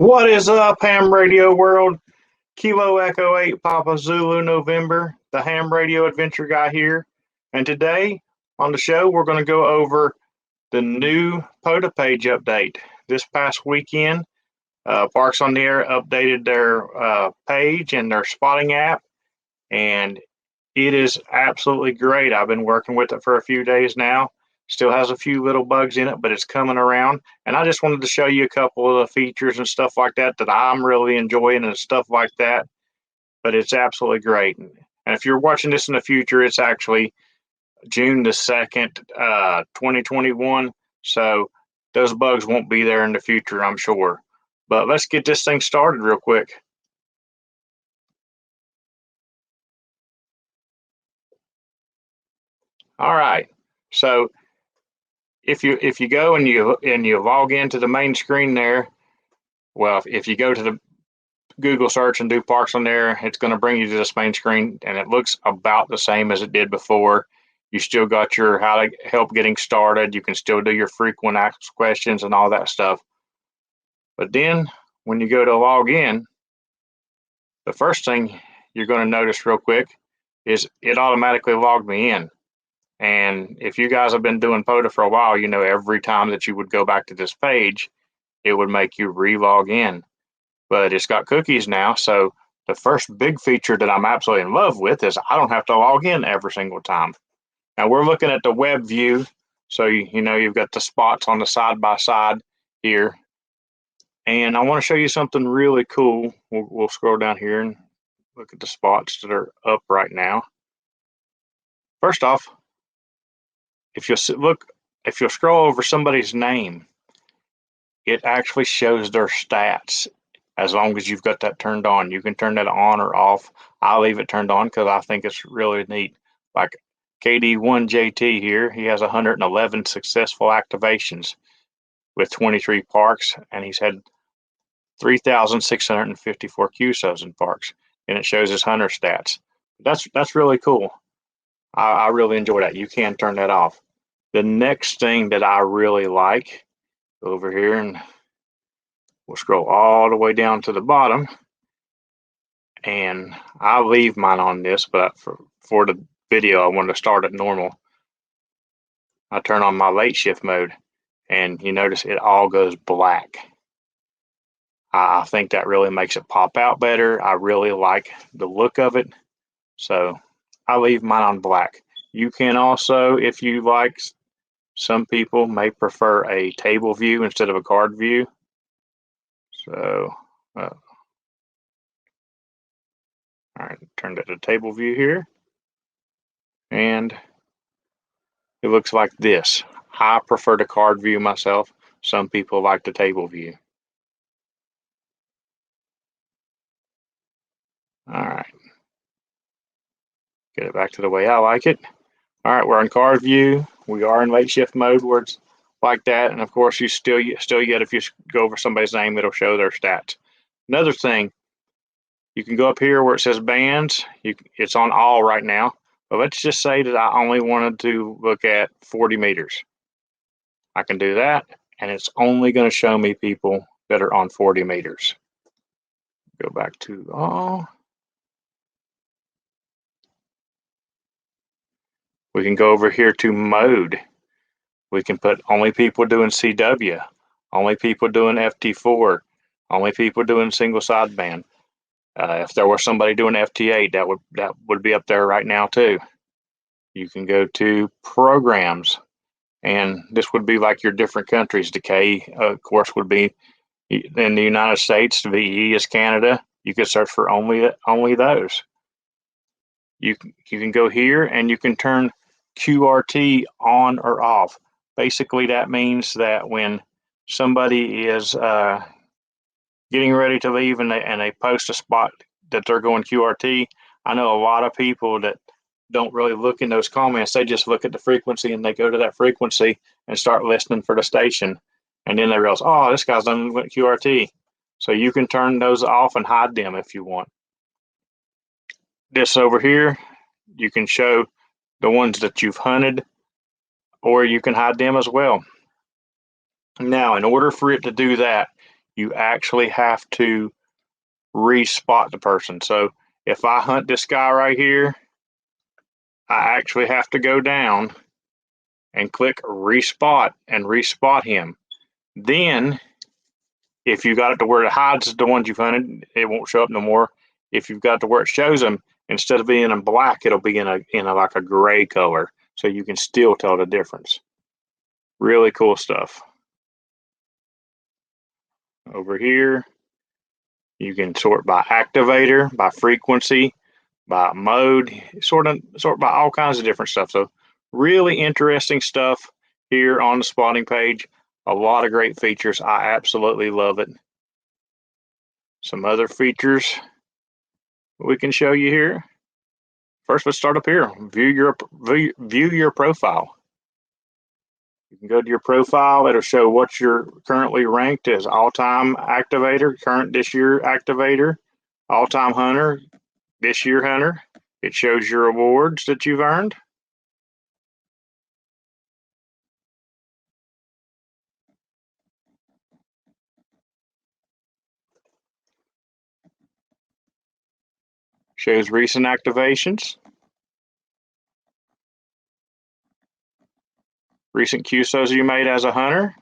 What is up, ham radio world? Kilo Echo 8 Papa Zulu November, the ham radio adventure guy here. And today on the show, we're going to go over the new Pota page update. This past weekend, Parks on the Air updated their page and their spotting app, and it is absolutely great. I've been working with it for a few days now. Still has a few little bugs in it, but it's coming around. And I just wanted to show you a couple of the features and stuff like that that I'm really enjoying and stuff like that. But it's absolutely great. And if you're watching this in the future, it's actually June the 2nd, 2021. So those bugs won't be there in the future, I'm sure. But let's get this thing started real quick. All right. So if you go and you log into the main screen there, well, if you go to the Google search and do Parks on there, it's going to bring you to this main screen, and it looks about the same as it did before. You still got your how to help getting started. You can still do your frequent asked questions and all that stuff. But then when you go to log in, the first thing you're going to notice real quick is it automatically logged me in. And if you guys have been doing Pota for a while, you know every time that you would go back to this page, it would make you re-log in. But it's got cookies now, so the first big feature that I'm absolutely in love with is I don't have to log in every single time. Now we're looking at the web view, so you know you've got the spots on the side by side here. And I want to show you something really cool. We'll scroll down here and look at the spots that are up right now. First off, if you'll scroll over somebody's name, it actually shows their stats as long as you've got that turned on. You can turn that on or off. I leave it turned on because I think it's really neat. Like KD1JT here, he has 111 successful activations with 23 parks, and he's had 3,654 QSOs in parks, and it shows his hunter stats. That's really cool. I really enjoy that. You can turn that off. The next thing that I really like over here, and we'll scroll all the way down to the bottom, and I'll leave mine on this, but for the video, I wanted to start at normal. I turn on my late shift mode, and you notice it all goes black. I think that really makes it pop out better. I really like the look of it, so I leave mine on black. You can also, if you like, some people may prefer a table view instead of a card view. So, all right, turn it to table view here, and it looks like this. I prefer the card view myself. Some people like the table view. All right, get it back to the way I like it. All right, we're in card view. We are in late shift mode where it's like that, and of course, you still get, if you go over somebody's name, it'll show their stats. Another thing, you can go up here where it says bands. It's on all right now, but let's just say that I only wanted to look at 40 meters. I can do that, and it's only going to show me people that are on 40 meters. Go back to all. We can go over here to mode. We can put only people doing CW, only people doing FT4, only people doing single sideband. If there was somebody doing FT8, that would be up there right now too. You can go to programs, and this would be like your different countries. The K, of course, would be in the United States. The VE is Canada. You could search for only those. You can go here and you can turn QRT on or off. Basically, that means that when somebody is getting ready to leave and they post a spot that they're going QRT, I know a lot of people that don't really look in those comments. They just look at the frequency and they go to that frequency and start listening for the station. And then they realize, oh, this guy's done QRT. So you can turn those off and hide them if you want. This over here, you can show the ones that you've hunted, or you can hide them as well. Now, in order for it to do that, you actually have to respot the person. So if I hunt this guy right here, I actually have to go down and click respot and respot him. Then if you got it to where it hides the ones you've hunted, it won't show up no more. If you've got it to where it shows them, instead of being in black, it'll be in a like a gray color, so you can still tell the difference. Really cool stuff. Over here, you can sort by activator, by frequency, by mode, sort by all kinds of different stuff. So really interesting stuff here on the spotting page. A lot of great features. I absolutely love it. Some other features we can show you here. First, let's start up here. View your profile. You can go to your profile. It'll show what you're currently ranked as: all-time activator, current this year activator, all-time hunter, this year hunter. It shows your awards that you've earned. Shows recent activations. Recent QSOs you made as a hunter.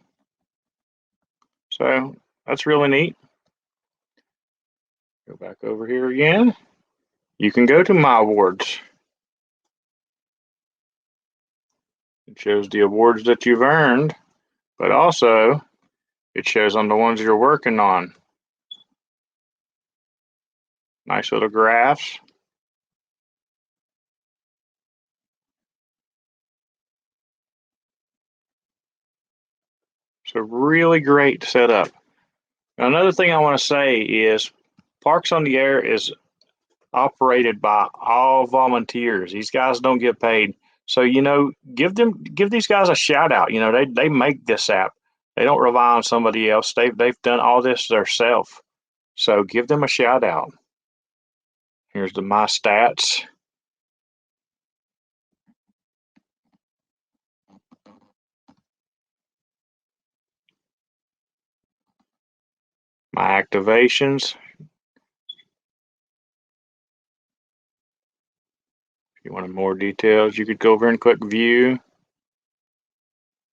So that's really neat. Go back over here again. You can go to my awards. It shows the awards that you've earned, but also it shows on the ones you're working on. Nice little graphs. So really great setup. Now, another thing I want to say is Parks on the Air is operated by all volunteers. These guys don't get paid. So, give these guys a shout out. They make this app. They don't rely on somebody else. They've done all this themselves. So give them a shout out. Here's my stats. My activations. If you wanted more details, you could go over and click view.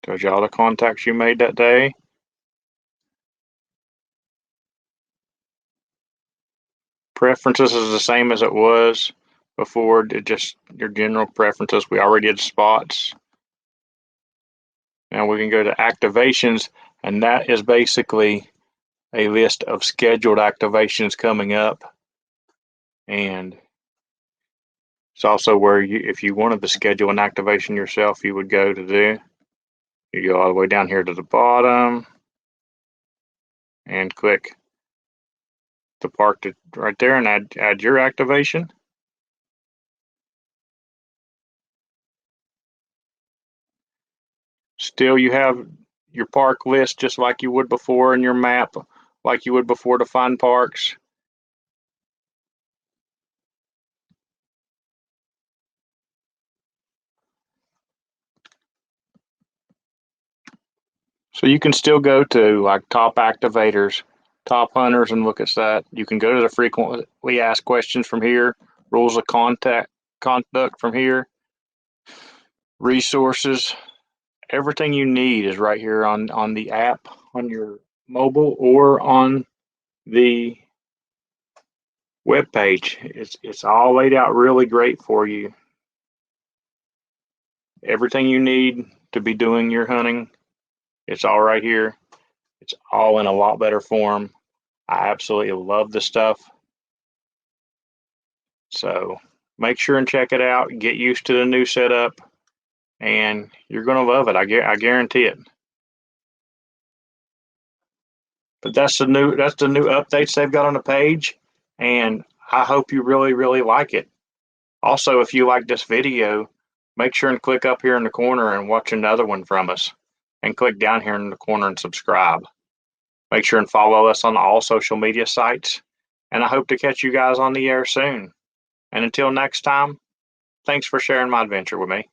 Tells you all the contacts you made that day. Preferences is the same as it was before, just your general preferences. We already did spots. Now we can go to activations, and that is basically a list of scheduled activations coming up. And it's also where if you wanted to schedule an activation yourself, you would go to do. You go all the way down here to the bottom and click the park right there and add your activation. Still, you have your park list just like you would before, in your map like you would before to find parks. So you can still go to like top activators, top hunters, and look at that. You can go to the frequently asked questions from here, rules of conduct from here, resources. Everything you need is right here on the app, on your mobile or on the web page. It's all laid out really great for you. Everything you need to be doing your hunting, it's all right here. It's all in a lot better form. I absolutely love this stuff. So make sure and check it out. Get used to the new setup, and you're going to love it. I guarantee it. But that's the new updates they've got on the page, and I hope you really, really like it. Also, if you like this video, make sure and click up here in the corner and watch another one from us, and click down here in the corner and subscribe. Make sure and follow us on all social media sites, and I hope to catch you guys on the air soon. And until next time, thanks for sharing my adventure with me.